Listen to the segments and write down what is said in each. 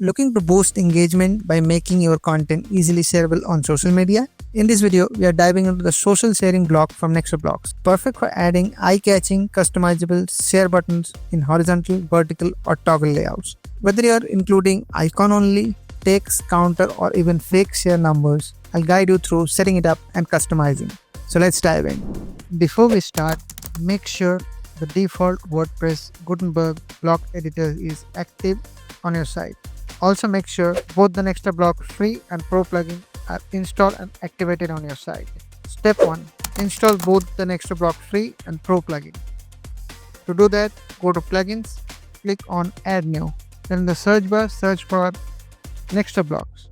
Looking to boost engagement by making your content easily shareable on social media? In this video, we are diving into the social sharing block from Nextblocks, perfect for adding eye-catching, customizable share buttons in horizontal, vertical, or toggle layouts. Whether you are including icon only, text, counter, or even fake share numbers, I'll guide you through setting it up and customizing. So let's dive in. Before we start, make sure the default WordPress Gutenberg block editor is active on your site. Also make sure both the Nextblock Free and Pro plugin are installed and activated on your site. Step 1. Install both the Nextblock Free and Pro plugin. To do that, go to Plugins, click on Add New. Then in the search bar, search for Nextblocks.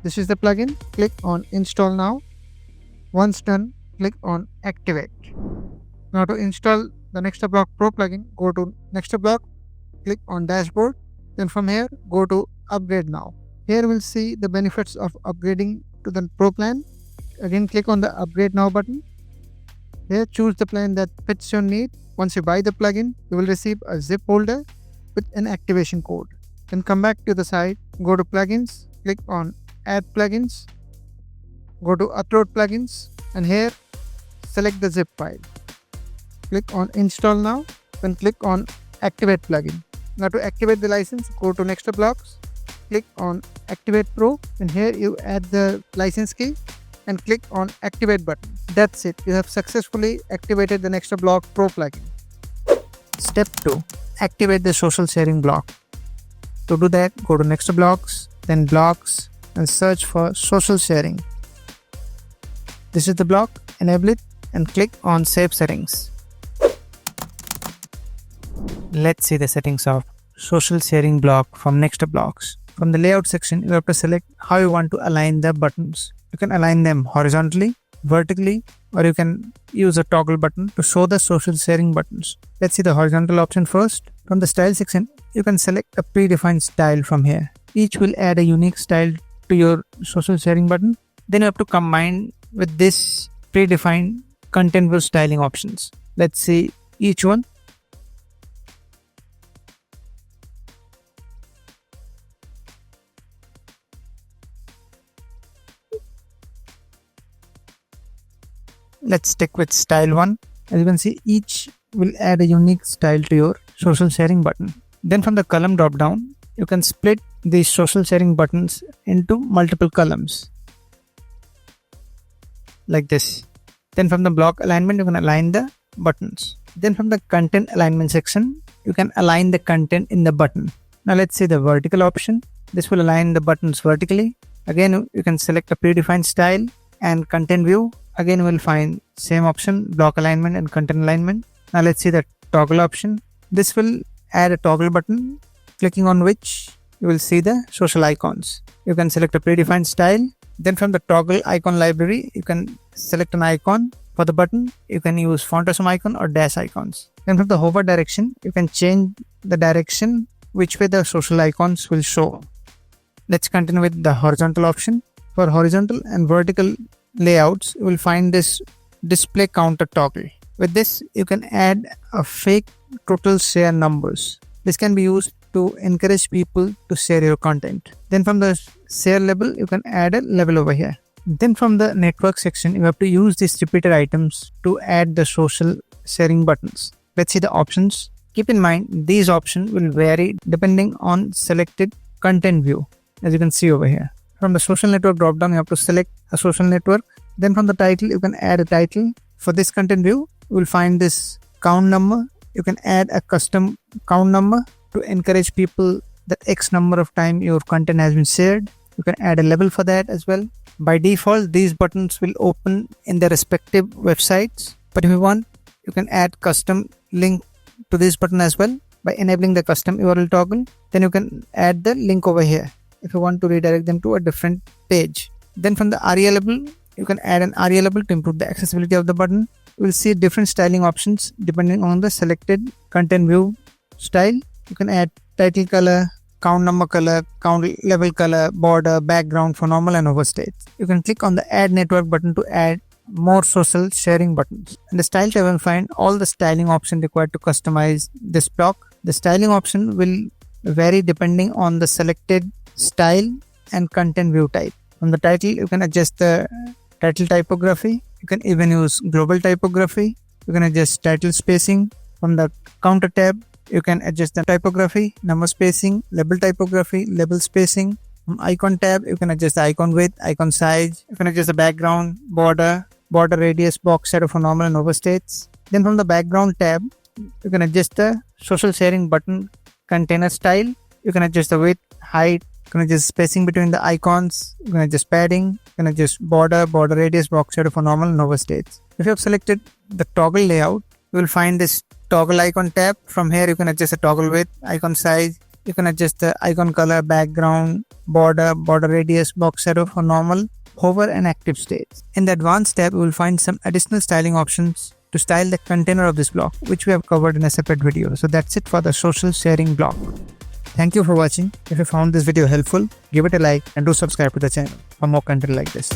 This is the plugin. Click on Install Now. Once done, click on Activate. Now to install the Nextblock Pro plugin, go to Nextblock, click on Dashboard. Then from here, go to Upgrade Now. Here we'll see the benefits of upgrading to the Pro plan. Again, click on the Upgrade Now button. Here, choose the plan that fits your need. Once you buy the plugin, you will receive a zip folder with an activation code. Then come back to the site, go to Plugins, click on Add Plugins, go to Upload Plugins, and here select the zip file. Click on Install Now, then click on Activate Plugin. Now to activate the license, go to Nextblocks, click on Activate Pro, and here you add the license key and click on Activate button. That's it, you have successfully activated the Nextblock Pro plugin. Step 2. Activate the social sharing block. To do that, go to Nextblocks, then Blocks, and search for social sharing. This is the block, enable it, and click on Save Settings. Let's see the settings of social sharing block from Nextblocks. From the layout section, you have to select how you want to align the buttons. You can align them horizontally, vertically, or you can use a toggle button to show the social sharing buttons. Let's see the horizontal option first. From the style section, you can select a predefined style from here. Each will add a unique style to your social sharing button. Then you have to combine with this predefined content view styling options. Let's see each one. Let's stick with style 1. As you can see, each will add a unique style to your social sharing button. Then from the column drop down, you can split these social sharing buttons into multiple columns like this. Then from the block alignment, you can align the buttons. Then from the content alignment section, you can align the content in the button. Now let's see the vertical option. This will align the buttons vertically. Again, you can select a predefined style and content view. Again, you will find same option, block alignment and content alignment. Now let's see the toggle option. This will add a toggle button, clicking on which you will see the social icons. You can select a predefined style. Then from the toggle icon library, you can select an icon. For the button, you can use font awesome icon or dash icons. Then from the hover direction, you can change the direction which way the social icons will show. Let's continue with the horizontal option. For horizontal and vertical layouts, you will find this display counter toggle. With this, you can add a fake total share numbers. This can be used to encourage people to share your content. Then from the share level, you can add a level over here. Then from the network section, you have to use these repeated items to add the social sharing buttons. Let's see the options. Keep in mind, these options will vary depending on selected content view, as you can see over here. From the social network dropdown, you have to select a social network. Then from the title, you can add a title. For this content view, you will find this count number. You can add a custom count number to encourage people that X number of time your content has been shared. You can add a level for that as well. By default, these buttons will open in their respective websites. But if you want, you can add custom link to this button as well by enabling the custom URL toggle. Then you can add the link over here if you want to redirect them to a different page. Then from the ARIA label, you can add an ARIA label to improve the accessibility of the button. You will see different styling options depending on the selected content view style. You can add title color, count number color, count level color, border, background for normal and overstays. You can click on the add network button to add more social sharing buttons. In the style tab, you will find all the styling options required to customize this block. The styling option will vary depending on the selected style and content view type. From the title, you can adjust the title typography. You can even use global typography. You can adjust title spacing. From the counter tab, you can adjust the typography, number spacing, label typography, label spacing. From icon tab, you can adjust the icon width, icon size. You can adjust the background, border radius, box shadow for normal and overstates. Then from the background tab, you can adjust the social sharing button container style. You can adjust the width, height. You can adjust spacing between the icons. You can adjust padding. You can adjust border radius, box shadow for normal and overstates. If you have selected the toggle layout, you will find this toggle icon tab. From here, you can adjust the toggle width, icon size. You can adjust the icon color, background, border radius, box shadow for normal, hover and active states. In the advanced tab, you will find some additional styling options to style the container of this block, which we have covered in a separate video. So that's it for the social sharing block. Thank you for watching. If you found this video helpful, give it a like and do subscribe to the channel for more content like this.